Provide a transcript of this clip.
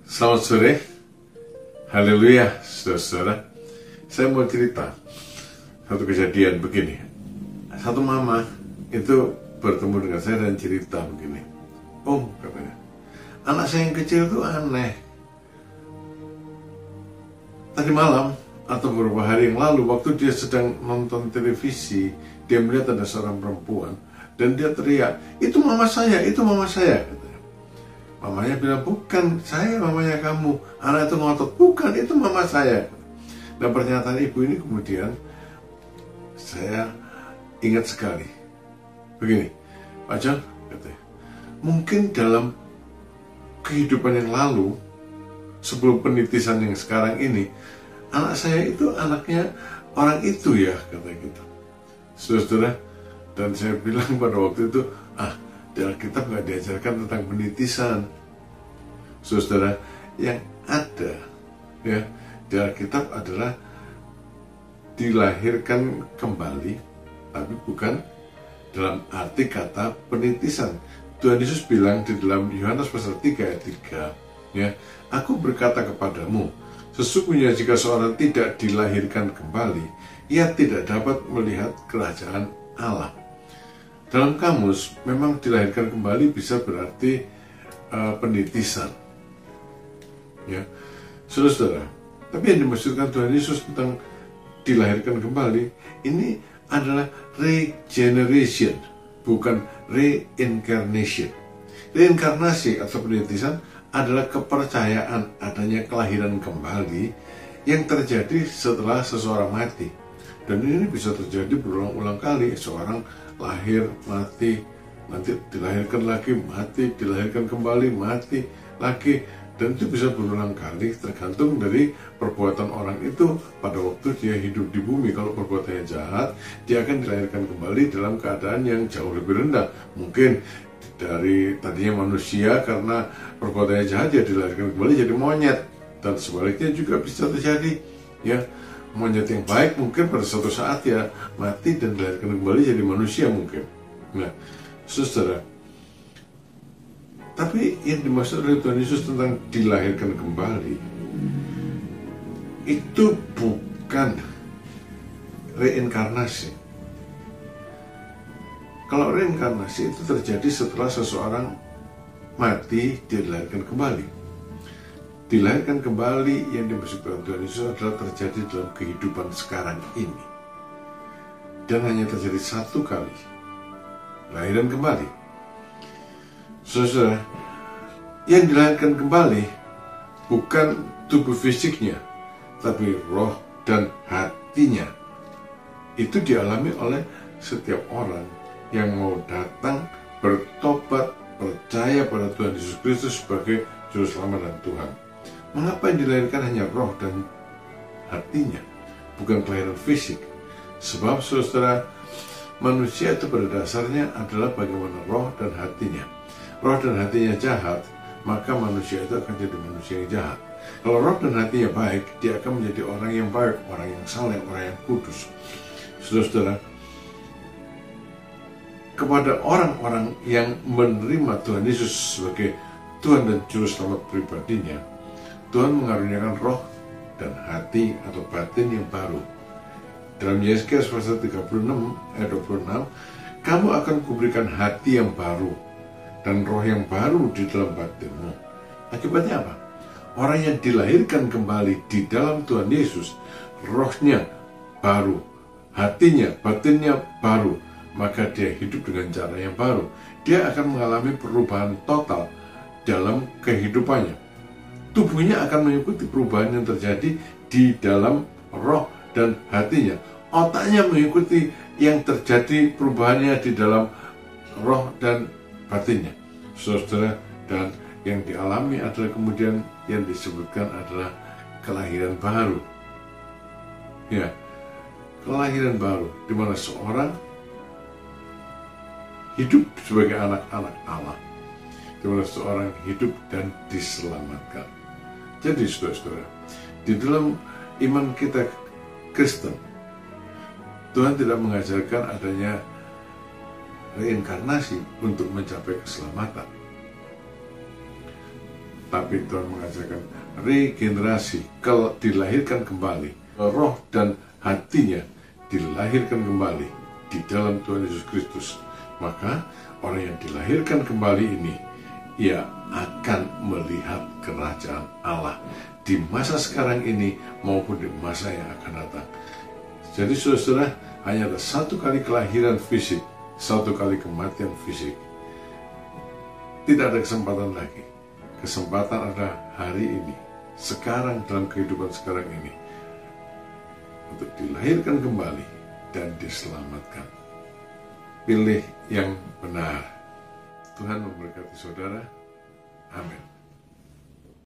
Selamat sore, haleluya, saudara-saudara. Saya mau cerita satu kejadian begini. Satu mama itu bertemu dengan saya dan cerita begini. Om, katanya, anak saya yang kecil itu aneh. Tadi malam atau beberapa hari yang lalu, waktu dia sedang nonton televisi, dia melihat ada seorang perempuan dan dia teriak, itu mama saya, itu mama saya. Mamanya bilang, bukan, saya mamanya kamu. Anak itu ngotot, bukan, itu mama saya. Dan pernyataan ibu ini kemudian saya ingat sekali. Begini, Pak John, katanya, mungkin dalam kehidupan yang lalu, sebelum penitisan yang sekarang ini, anak saya itu anaknya orang itu ya, kata gitu. Saudara, dan saya bilang pada waktu itu, di Alkitab nggak diajarkan tentang penitisan. Saudara, yang ada ya di Alkitab adalah dilahirkan kembali, tapi bukan dalam arti kata penitisan. Tuhan Yesus bilang di dalam Yohanes pasal 3 ayat 3, ya, aku berkata kepadamu, sesungguhnya jika seorang tidak dilahirkan kembali, ia tidak dapat melihat kerajaan Allah. Dalam kamus, memang dilahirkan kembali bisa berarti penitisan, ya, saudara. Tapi yang dimaksudkan Tuhan Yesus tentang dilahirkan kembali, ini adalah regeneration, bukan reincarnation. Reinkarnasi atau penitisan adalah kepercayaan adanya kelahiran kembali yang terjadi setelah seseorang mati. Dan ini bisa terjadi berulang-ulang kali. Seorang lahir, mati, nanti dilahirkan lagi, mati, dilahirkan kembali, mati lagi. Dan itu bisa berulang kali tergantung dari perbuatan orang itu pada waktu dia hidup di bumi. Kalau perbuatannya jahat, dia akan dilahirkan kembali dalam keadaan yang jauh lebih rendah. Mungkin dari tadinya manusia, karena perbuatannya jahat, dia dilahirkan kembali jadi monyet. Dan sebaliknya juga bisa terjadi, ya. Monyet yang baik mungkin pada suatu saat ya mati dan dilahirkan kembali jadi manusia mungkin. Nah, saudara, tapi yang dimaksud oleh Tuhan Yesus tentang dilahirkan kembali itu bukan reinkarnasi. Kalau reinkarnasi itu terjadi setelah seseorang mati, dia dilahirkan kembali. Dilahirkan kembali yang dimaksudkan Tuhan Yesus adalah terjadi dalam kehidupan sekarang ini. Dan hanya terjadi satu kali. Lahiran kembali. Saudara, yang dilahirkan kembali bukan tubuh fisiknya, tapi roh dan hatinya. Itu dialami oleh setiap orang yang mau datang, bertobat, percaya pada Tuhan Yesus Kristus sebagai Juru Selamat dan Tuhan. Mengapa yang dilahirkan hanya roh dan hatinya, bukan kelahiran fisik? Sebab saudara, manusia itu pada dasarnya adalah bagaimana roh dan hatinya. Roh dan hatinya jahat, maka manusia itu akan jadi manusia yang jahat. Kalau roh dan hatinya baik, dia akan menjadi orang yang baik, orang yang saleh, orang yang kudus. Saudara, kepada orang-orang yang menerima Tuhan Yesus sebagai Tuhan dan Juru Selamat pribadinya, Tuhan mengaruniakan roh dan hati atau batin yang baru. Dalam Yesaya pasal 36 ayat 26, kamu akan kuberikan hati yang baru dan roh yang baru di dalam batinmu. Akibatnya apa? Orang yang dilahirkan kembali di dalam Tuhan Yesus, rohnya baru, hatinya, batinnya baru, maka dia hidup dengan cara yang baru. Dia akan mengalami perubahan total dalam kehidupannya. Tubuhnya akan mengikuti perubahan yang terjadi di dalam roh dan hatinya. Otaknya mengikuti yang terjadi perubahannya di dalam roh dan batinnya. Saudara, dan yang dialami adalah kemudian yang disebutkan adalah kelahiran baru. Ya, kelahiran baru, di mana seorang hidup sebagai anak-anak Allah, di mana seorang hidup dan diselamatkan. Jadi saudara-saudara, di dalam iman kita Kristen, Tuhan tidak mengajarkan adanya reinkarnasi untuk mencapai keselamatan. Tapi Tuhan mengajarkan regenerasi, dilahirkan kembali. Roh dan hatinya dilahirkan kembali di dalam Tuhan Yesus Kristus. Maka orang yang dilahirkan kembali ini, ia akan melihat kerajaan Allah di masa sekarang ini maupun di masa yang akan datang. Jadi saudara, hanya ada satu kali kelahiran fisik, satu kali kematian fisik. Tidak ada kesempatan lagi. Kesempatan ada hari ini, sekarang, dalam kehidupan sekarang ini, untuk dilahirkan kembali dan diselamatkan. Pilih yang benar. Tuhan memberkati saudara. Amin.